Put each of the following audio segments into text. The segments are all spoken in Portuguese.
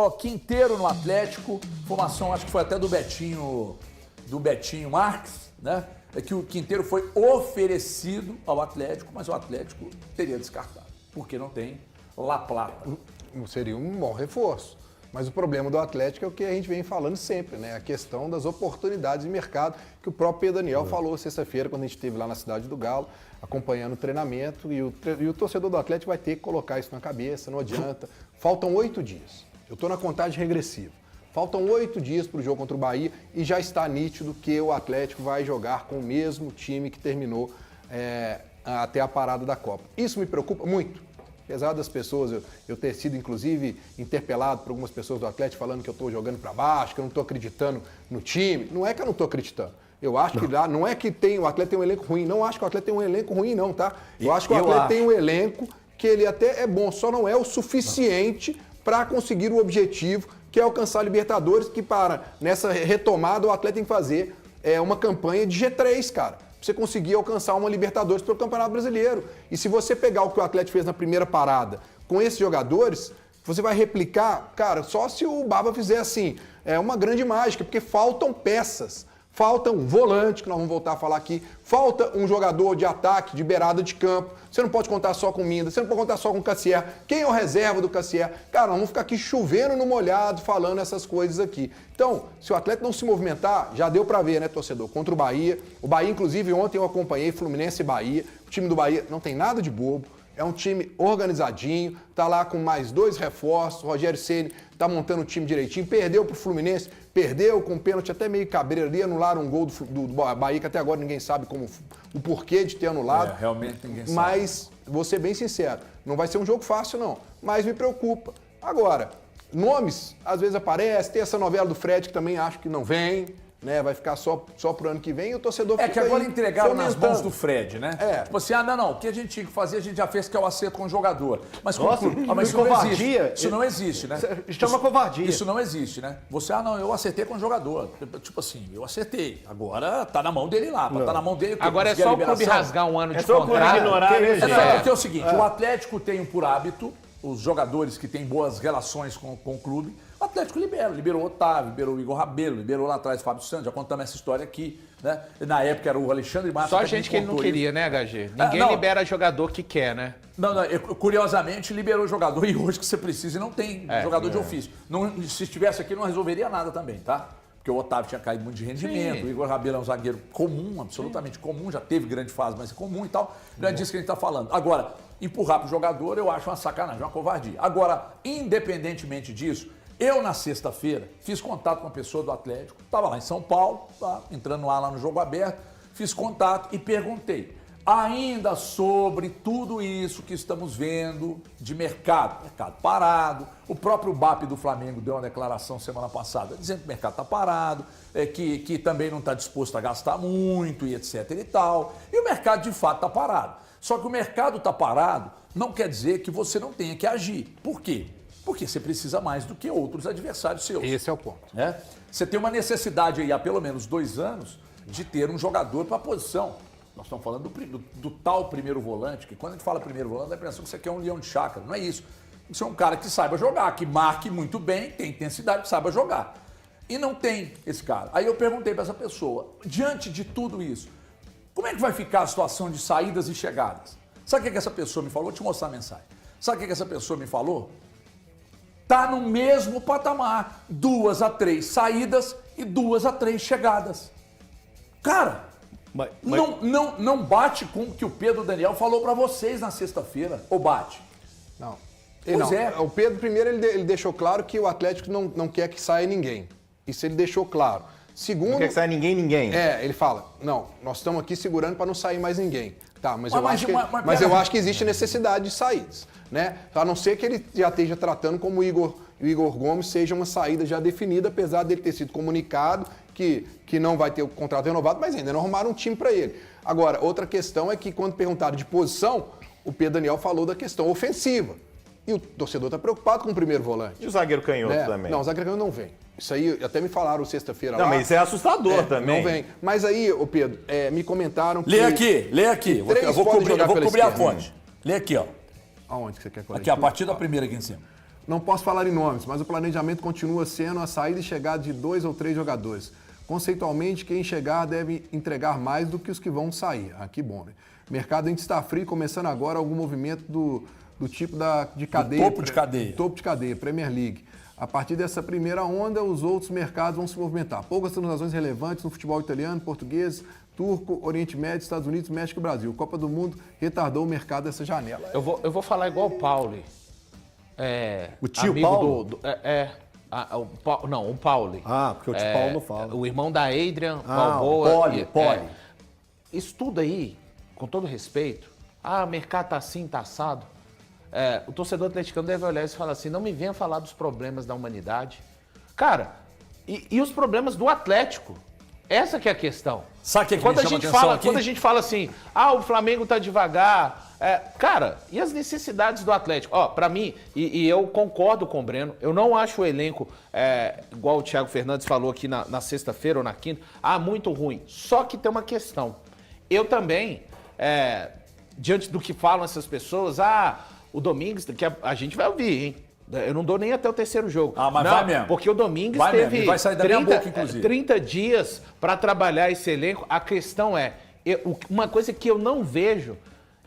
falou Quinteiro no Atlético, formação acho que foi até do Betinho Marques, né? É que o Quinteiro foi oferecido ao Atlético, mas o Atlético teria descartado, porque não tem La Plata. Seria um bom reforço. Mas o problema do Atlético é o que a gente vem falando sempre, né? A questão das oportunidades de mercado, que o próprio Pedro Daniel falou sexta-feira, quando a gente esteve lá na Cidade do Galo, acompanhando o treinamento, e o torcedor do Atlético vai ter que colocar isso na cabeça, não adianta. Faltam 8 dias. Eu estou na contagem regressiva. Faltam 8 dias para o jogo contra o Bahia e já está nítido que o Atlético vai jogar com o mesmo time que terminou até a parada da Copa. Isso me preocupa muito. Apesar das pessoas, eu ter sido, inclusive, interpelado por algumas pessoas do Atlético falando que eu estou jogando para baixo, que eu não estou acreditando no time. Não é que eu não estou acreditando. Eu acho que lá, não é que o Atlético tem um elenco ruim. Não acho que o Atlético tem um elenco ruim, não, tá? Eu acho que o Atlético tem um elenco que ele até é bom, só não é o suficiente para conseguir o objetivo, que é alcançar a Libertadores, que nessa retomada o Atlético tem que fazer uma campanha de G3, cara. Você conseguir alcançar uma Libertadores pelo Campeonato Brasileiro. E se você pegar o que o Atlético fez na primeira parada com esses jogadores, você vai replicar, cara, só se o Baba fizer assim, uma grande mágica, porque faltam peças. Falta um volante, que nós vamos voltar a falar aqui. Falta um jogador de ataque, de beirada de campo. Você não pode contar só com o Minda, você não pode contar só com o Cassier. Quem é o reserva do Cassier? Cara, nós vamos ficar aqui chovendo no molhado, falando essas coisas aqui. Então, se o Atlético não se movimentar, já deu pra ver, né, torcedor? Contra o Bahia. O Bahia, inclusive, ontem eu acompanhei Fluminense e Bahia. O time do Bahia não tem nada de bobo. É um time organizadinho, tá lá com mais 2 reforços. O Rogério Ceni tá montando o time direitinho. Perdeu pro Fluminense, perdeu com pênalti até meio cabreiro ali, anularam um gol do Bahia, que até agora ninguém sabe o porquê de ter anulado. Realmente ninguém sabe. Mas, vou ser bem sincero, não vai ser um jogo fácil, não. Mas me preocupa. Agora, nomes, às vezes aparece, tem essa novela do Fred que também acho que não vem. Né, vai ficar só pro ano que vem e o torcedor fica que agora aí entregaram nas fomentando. mãos do Fred, né? Tipo assim, não, o que a gente tinha que fazer, a gente já fez, que é o acerto com o jogador. Mas, mas isso não existe. Isso não existe, né? Isso é uma covardia. Isso não existe, né? Você, eu acertei com o jogador. Tipo assim, eu acertei. Agora tá na mão dele lá. Tá na mão dele. Agora é só o clube rasgar um ano de contrato. É só o clube ignorar, né? Porque é o seguinte, o Atlético tem por hábito, os jogadores que têm boas relações com o clube, o Atlético liberou o Otávio, liberou o Igor Rabelo, liberou lá atrás o Fábio Santos, já contamos essa história aqui, né? Na época era o Alexandre Matos. Só gente que ele não queria, né, HG? Ninguém libera jogador que quer, né? Não, curiosamente liberou o jogador e hoje que você precisa e não tem jogador de ofício. Não, se estivesse aqui não resolveria nada também, tá? Porque o Otávio tinha caído muito de rendimento, o Igor Rabelo é um zagueiro comum, absolutamente comum, já teve grande fase, mas comum e tal. Não é disso que a gente está falando. Agora, empurrar pro jogador eu acho uma sacanagem, uma covardia. Agora, independentemente disso, eu, na sexta-feira, fiz contato com uma pessoa do Atlético, estava lá em São Paulo, entrando lá no jogo aberto, fiz contato e perguntei, ainda sobre tudo isso que estamos vendo de mercado parado, o próprio BAP do Flamengo deu uma declaração semana passada dizendo que o mercado está parado, que também não está disposto a gastar muito e etc e tal, e o mercado de fato está parado. Só que o mercado está parado não quer dizer que você não tenha que agir. Por quê? Porque você precisa mais do que outros adversários seus. Esse é o ponto. Você tem uma necessidade aí há pelo menos 2 anos de ter um jogador para a posição. Nós estamos falando do tal primeiro volante, que quando a gente fala primeiro volante, dá a impressão que você quer um leão de chácara. Não é isso. Você é um cara que saiba jogar, que marque muito bem, tem intensidade, que saiba jogar. E não tem esse cara. Aí eu perguntei para essa pessoa, diante de tudo isso, como é que vai ficar a situação de saídas e chegadas? Sabe o que essa pessoa me falou? Vou te mostrar a mensagem. Sabe o que essa pessoa me falou? Tá no mesmo patamar, 2 a 3 saídas e 2 a 3 chegadas. Cara, não bate com o que o Pedro Daniel falou para vocês na sexta-feira, ou bate? Não. O Pedro, primeiro, ele deixou claro que o Atlético não quer que saia ninguém. Isso ele deixou claro. Segundo... Não quer que saia ninguém. Ele fala, não, nós estamos aqui segurando para não sair mais ninguém. Tá, mas eu acho que existe necessidade de saídas, né? A não ser que ele já esteja tratando como o Igor Gomes seja uma saída já definida, apesar dele ter sido comunicado que não vai ter o contrato renovado, mas ainda não arrumaram um time para ele. Agora, outra questão é que quando perguntaram de posição, o Pedro Daniel falou da questão ofensiva. E o torcedor está preocupado com o primeiro volante. E o zagueiro canhoto também? Não, o zagueiro canhoto não vem. Isso aí, até me falaram sexta-feira lá. Não, mas isso é assustador também. Não vem. Mas aí, ô Pedro, me comentaram que... Lê aqui. Eu vou cobrir a fonte. Lê aqui, ó. Aonde que você quer corrigir? Aqui, a partir da primeira aqui em cima. Não posso falar em nomes, mas o planejamento continua sendo a saída e chegada de 2 ou 3 jogadores. Conceitualmente, quem chegar deve entregar mais do que os que vão sair. Ah, que bom, né? O mercado ainda está frio, começando agora algum movimento do tipo de cadeia. Topo de cadeia. Topo de cadeia, Premier League. A partir dessa primeira onda, os outros mercados vão se movimentar. Poucas transações relevantes no futebol italiano, português, turco, Oriente Médio, Estados Unidos, México e Brasil. Copa do Mundo retardou o mercado dessa janela. Eu vou falar igual o Pauli. O tio amigo Paulo? Não, o Pauli. Ah, porque o tio Paulo não fala. O irmão da Adrian, Balboa. Poli. Isso tudo aí, com todo respeito, o mercado tá assim, tá assado. O torcedor atleticano deve olhar isso e falar assim, não me venha falar dos problemas da humanidade. Cara, e os problemas do Atlético? Essa que é a questão. Sabe o que quando me a chama gente atenção fala, aqui? Quando a gente fala assim, o Flamengo tá devagar. Cara, e as necessidades do Atlético? Pra mim, e eu concordo com o Breno, eu não acho o elenco, igual o Thiago Fernandes falou aqui na sexta-feira ou na quinta, muito ruim. Só que tem uma questão. Eu também, diante do que falam essas pessoas, o Domingues, que a gente vai ouvir, hein? Eu não dou nem até o terceiro jogo. Mas não, vai mesmo. Porque o Domingues vai teve mesmo. Vai sair da minha boca, inclusive. 30 dias para trabalhar esse elenco. A questão uma coisa que eu não vejo,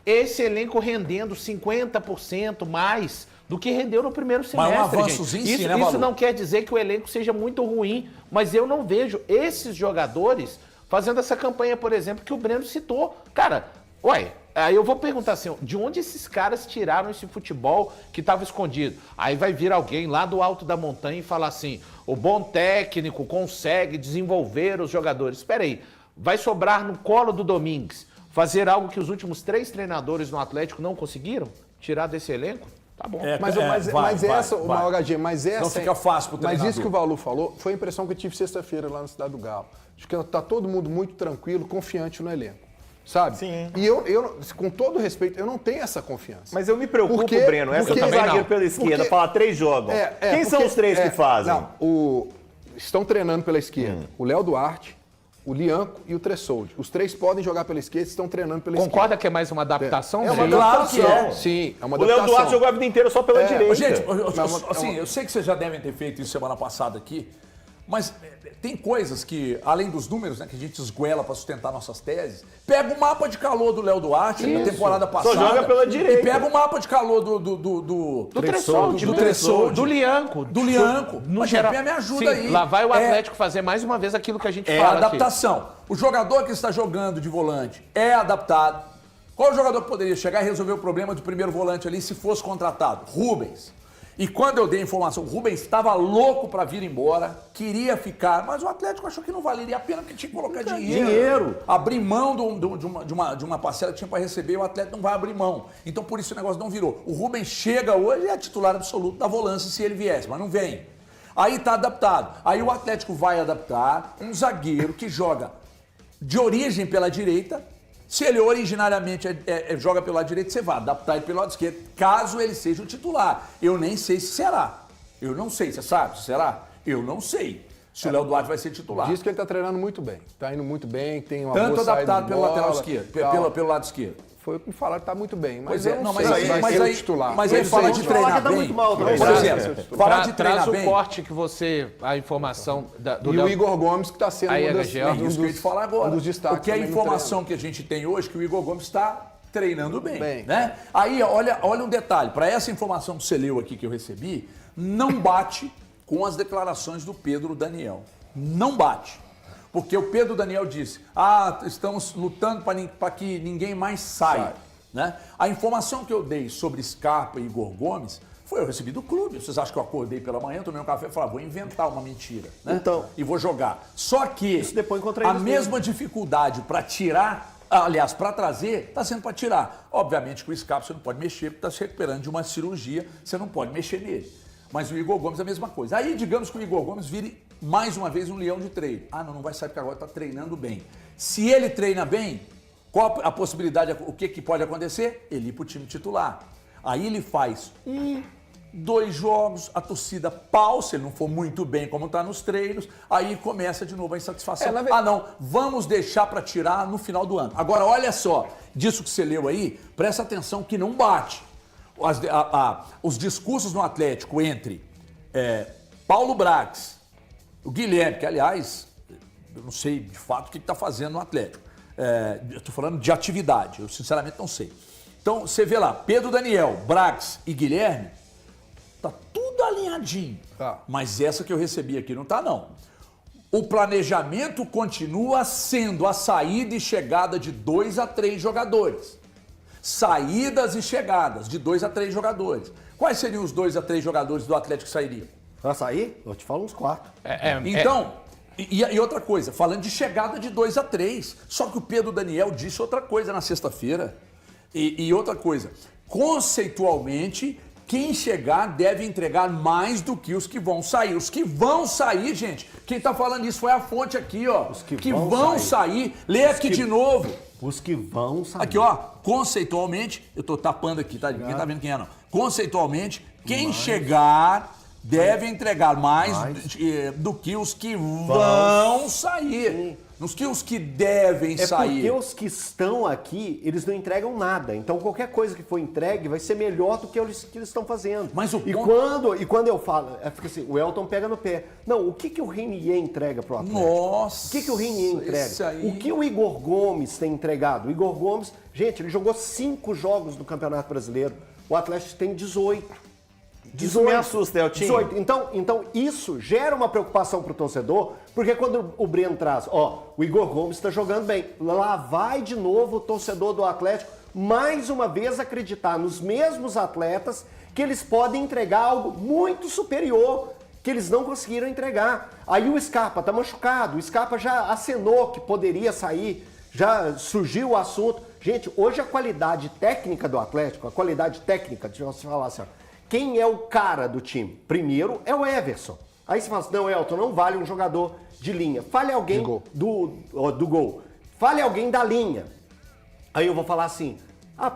esse elenco rendendo 50% mais do que rendeu no primeiro semestre. Mas um avançozinho sim, né, isso Malu? não quer dizer que o elenco seja muito ruim, mas eu não vejo esses jogadores fazendo essa campanha, por exemplo, que o Breno citou. Cara, aí eu vou perguntar assim, de onde esses caras tiraram esse futebol que estava escondido? Aí vai vir alguém lá do alto da montanha e falar assim, o bom técnico consegue desenvolver os jogadores. Espera aí, vai sobrar no colo do Domingues fazer algo que os últimos 3 treinadores no Atlético não conseguiram? Tirar desse elenco? Tá bom. Mas essa, Não fica fácil pro treinador. Mas isso que o Valu falou foi a impressão que eu tive sexta-feira lá na Cidade do Galo. Acho que tá todo mundo muito tranquilo, confiante no elenco. Sabe? Sim. E eu, com todo respeito, eu não tenho essa confiança. Mas eu me preocupo, Breno. Essa tem zagueiro pela esquerda, falar 3 jogam. Quem são os 3 que fazem? Estão treinando pela esquerda. O Léo Duarte, o Lianco e o Tressoldi. Os 3 podem jogar pela esquerda e estão treinando pela esquerda. Concorda que é mais uma adaptação? É uma Breno? adaptação. Claro que é. Sim, é uma O adaptação. Léo Duarte jogou a vida inteira só pela direita. Gente, eu sei que vocês já devem ter feito isso semana passada aqui, mas tem coisas que, além dos números, né, que a gente esguela para sustentar nossas teses, pega o mapa de calor do Léo Duarte da temporada passada. Só joga pela direita. E pega o mapa de calor do Tressoldi, do Lianco. Do Lianco. No Mas, geral, me ajuda sim, aí. Lá vai o Atlético fazer mais uma vez aquilo que a gente É fala adaptação. O jogador que está jogando de volante é adaptado. Qual o jogador que poderia chegar e resolver o problema do primeiro volante ali se fosse contratado? Rubens. E quando eu dei a informação, o Rubens estava louco para vir embora, queria ficar, mas o Atlético achou que não valeria a pena, porque tinha que colocar dinheiro. Abrir mão de uma parcela que tinha para receber, o Atlético não vai abrir mão. Então por isso o negócio não virou. O Rubens chega hoje e é titular absoluto da volância se ele viesse, mas não vem. Aí está adaptado. Aí o Atlético vai adaptar um zagueiro que joga de origem pela direita. Se ele originariamente joga pelo lado direito, você vai adaptar ele pelo lado esquerdo, caso ele seja o titular. Eu nem sei se será. Eu não sei, você sabe se será? Eu não sei se o Léo Duarte vai ser titular. Diz que ele está treinando muito bem. Está indo muito bem, tem uma Tanto boa saída adaptado de pelo bola, lateral esquerdo, pelo lado esquerdo. Foi o que me falaram que está muito bem. Mas Pois é, eu não não, sei mas se vai ser o titular. Mas aí fala de treinar tá bem. muito mal também. Por exemplo, falar de Traz treinar o bem. corte que a informação do E Léo. o Igor Gomes, que está sendo Aí, um Isso que eu ia te falar agora. dos destaques. Porque a também no informação que a gente tem hoje é que o Igor Gomes está treinando bem. Bem. Né? Aí, olha um detalhe. Para essa informação que você leu aqui que eu recebi, não bate com as declarações do Pedro Daniel. Não bate. Porque o Pedro Daniel disse, estamos lutando para que ninguém mais saia. Né? A informação que eu dei sobre Scarpa e Igor Gomes eu recebi do clube. Vocês acham que eu acordei pela manhã, tomei um café e falei, vou inventar uma mentira, né? Então, e vou jogar. Só que isso depõe contra a eles mesma dificuldade para tirar, aliás, para trazer, está sendo para tirar. Obviamente que o Scarpa você não pode mexer, porque está se recuperando de uma cirurgia, você não pode mexer nele. Mas o Igor Gomes é a mesma coisa. Aí, digamos que o Igor Gomes vire mais uma vez um leão de treino. Não vai sair porque agora está treinando bem. Se ele treina bem, qual a possibilidade, o que pode acontecer? Ele ir para o time titular. Aí ele faz 2 jogos, a torcida pau, se ele não for muito bem como está nos treinos, aí começa de novo a insatisfação. Não, vamos deixar para tirar no final do ano. Agora, olha só, disso que você leu aí, presta atenção que não bate. os discursos no Atlético entre Paulo Brax, o Guilherme, que aliás, eu não sei de fato o que está fazendo no Atlético. Eu estou falando de atividade, eu sinceramente não sei. Então, você vê lá, Pedro Daniel, Brax e Guilherme, tá tudo alinhadinho. Tá. Mas essa que eu recebi aqui não tá, não. O planejamento continua sendo a saída e chegada de 2 a 3 jogadores. Saídas e chegadas de 2 a 3 jogadores. Quais seriam os 2 a 3 jogadores do Atlético que sairiam? Pra sair? Eu te falo uns 4. Então, e outra coisa, falando de chegada de 2 a 3. Só que o Pedro Daniel disse outra coisa na sexta-feira. E outra coisa, conceitualmente, quem chegar deve entregar mais do que os que vão sair. Os que vão sair, gente, quem tá falando isso foi a fonte aqui, ó. Os que vão sair. Lê aqui de novo. Os que vão sair. Aqui, ó, conceitualmente, eu tô tapando aqui, tá? Ninguém tá vendo quem é, não. Conceitualmente, quem chegar deve entregar mais do que os que vão sair. Nos que os que devem sair. Porque os que estão aqui, eles não entregam nada. Então qualquer coisa que for entregue vai ser melhor do que eles estão fazendo. Mas o quando eu falo, fica assim, o Elton pega no pé. Não, o que o Renier entrega pro Atlético? Nossa! O que o Renier entrega? O que o Igor Gomes tem entregado? O Igor Gomes, gente, ele jogou 5 jogos no Campeonato Brasileiro. O Atlético tem 18. Isso me assusta, Eltinho. 18. Então, isso gera uma preocupação pro torcedor, porque quando o Breno traz, o Igor Gomes está jogando bem, lá vai de novo o torcedor do Atlético, mais uma vez acreditar nos mesmos atletas que eles podem entregar algo muito superior que eles não conseguiram entregar. Aí o Scarpa tá machucado, o Scarpa já acenou que poderia sair, já surgiu o assunto. Gente, hoje a qualidade técnica do Atlético, deixa eu falar assim, quem é o cara do time? Primeiro é o Everson. Aí você fala assim, não, Elton, não vale um jogador de linha. Fale alguém do gol. Fale alguém da linha. Aí eu vou falar assim,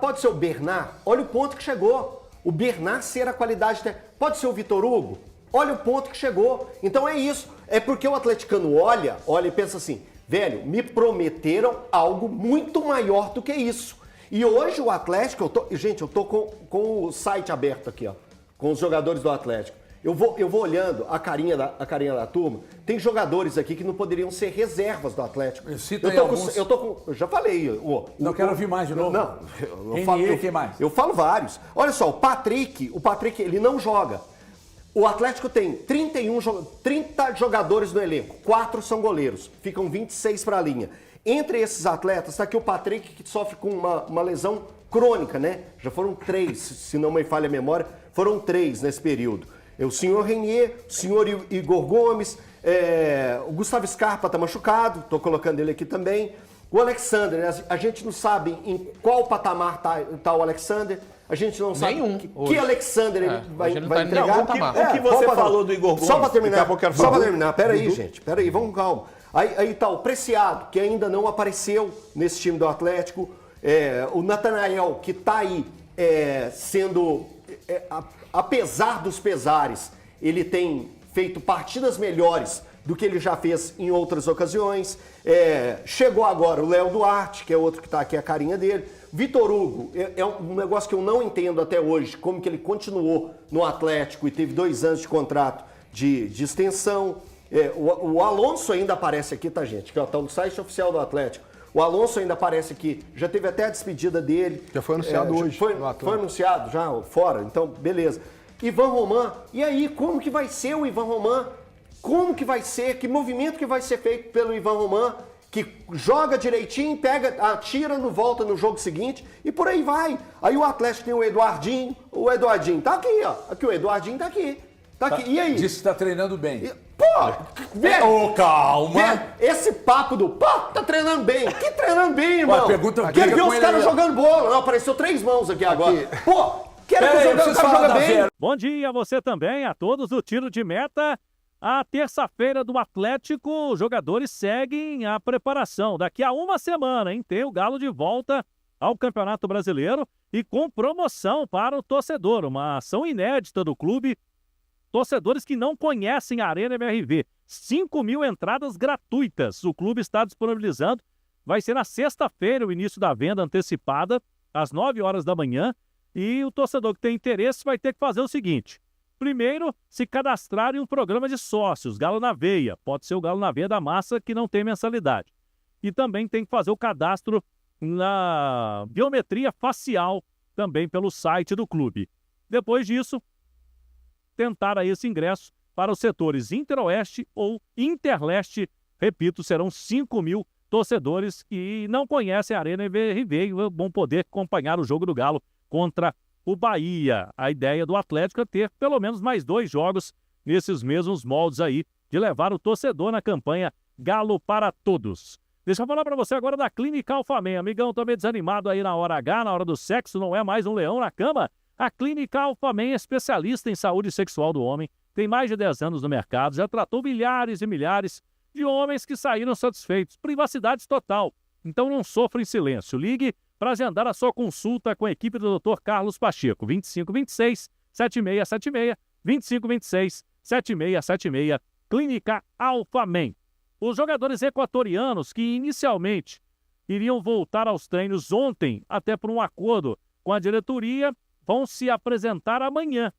pode ser o Bernard? Olha o ponto que chegou. O Bernard ser a qualidade técnica. Pode ser o Vitor Hugo? Olha o ponto que chegou. Então é isso. É porque o atleticano olha e pensa assim, velho, me prometeram algo muito maior do que isso. E hoje o Atlético, eu tô com o site aberto aqui, com os jogadores do Atlético. Eu vou olhando a carinha da turma. Tem jogadores aqui que não poderiam ser reservas do Atlético. Eu já falei. Não quero ouvir mais de novo. Não. Quem mais? Eu falo vários. Olha só, o Patrick, ele não joga. O Atlético tem 30 jogadores no elenco. 4 são goleiros. Ficam 26 para a linha. Entre esses atletas, está aqui o Patrick, que sofre com uma lesão crônica, né? Já foram 3, se não me falha a memória, foram 3 nesse período. O senhor Renier, o senhor Igor Gomes, o Gustavo Scarpa está machucado, estou colocando ele aqui também. O Alexander, né? A gente não sabe em qual patamar tá o Alexander, a gente não sabe que Alexander ele vai entregar. O que você falou do Igor Gomes? Só para terminar, peraí, gente, vamos calma. Aí tá o Preciado, que ainda não apareceu nesse time do Atlético. O Natanael, que tá aí sendo, apesar dos pesares, ele tem feito partidas melhores do que ele já fez em outras ocasiões. Chegou agora o Léo Duarte, que é outro que tá aqui, a carinha dele. Vitor Hugo, é um negócio que eu não entendo até hoje, como que ele continuou no Atlético e teve 2 anos de contrato de extensão. O Alonso ainda aparece aqui, tá, gente? Que tá no site oficial do Atlético. O Alonso ainda aparece aqui. Já teve até a despedida dele. Já foi anunciado hoje. Foi anunciado já, fora. Então, beleza. Ivan Roman. E aí, como que vai ser o Ivan Roman? Como que vai ser? Que movimento que vai ser feito pelo Ivan Roman? Que joga direitinho, atira, volta no jogo seguinte e por aí vai. Aí o Atlético tem o Eduardinho. O Eduardinho tá aqui, ó. Aqui o Eduardinho tá aqui. Tá aqui. E aí? Disse que tá treinando bem. Velho, calma. Velho, esse papo tá treinando bem. Que treinando bem, irmão? Quero ver os caras jogando bola. Não, apareceu 3 mãos aqui agora. Quero que os caras jogam bem. Bom dia a você também, a todos do Tiro de Meta. A terça-feira do Atlético, os jogadores seguem a preparação. Daqui a uma semana, tem o Galo de volta ao Campeonato Brasileiro e com promoção para o torcedor. Uma ação inédita do clube. Torcedores que não conhecem a Arena MRV. 5.000 entradas gratuitas. O clube está disponibilizando. Vai ser na sexta-feira o início da venda antecipada, às 9 horas da manhã. E o torcedor que tem interesse vai ter que fazer o seguinte: primeiro, se cadastrar em um programa de sócios, Galo na Veia. Pode ser o Galo na Veia da Massa, que não tem mensalidade. E também tem que fazer o cadastro na biometria facial, também pelo site do clube. Depois disso, tentar aí esse ingresso para os setores Interoeste ou Interleste. Repito, serão 5.000 torcedores que não conhecem a Arena MRV e vão poder acompanhar o jogo do Galo contra o Bahia. A ideia do Atlético é ter pelo menos mais 2 jogos nesses mesmos moldes aí, de levar o torcedor na campanha Galo para Todos. Deixa eu falar para você agora da Clínica Alphaman. Amigão, tô meio desanimado aí na hora H, na hora do sexo, não é mais um leão na cama? A Clínica Alphaman é especialista em saúde sexual do homem, tem mais de 10 anos no mercado, já tratou milhares e milhares de homens que saíram satisfeitos. Privacidade total. Então não sofra em silêncio. Ligue para agendar a sua consulta com a equipe do Dr. Carlos Pacheco. 2526-7676, 2526-7676, Clínica Alphaman. Os jogadores equatorianos que inicialmente iriam voltar aos treinos ontem, até por um acordo com a diretoria, vão se apresentar amanhã.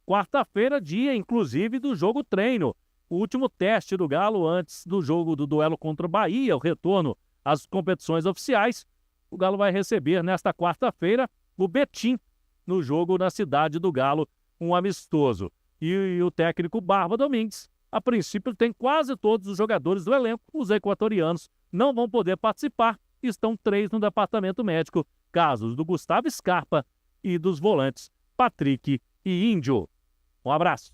Quarta-feira, dia, inclusive, do jogo treino. O último teste do Galo antes do jogo do duelo contra o Bahia, o retorno às competições oficiais. O Galo vai receber nesta quarta-feira o Betim no jogo na cidade do Galo, um amistoso. E o técnico Barba Domingues, a princípio, tem quase todos os jogadores do elenco. Os equatorianos não vão poder participar. Estão 3 no departamento médico, casos do Gustavo Scarpa e dos volantes Patrick e Índio. Um abraço.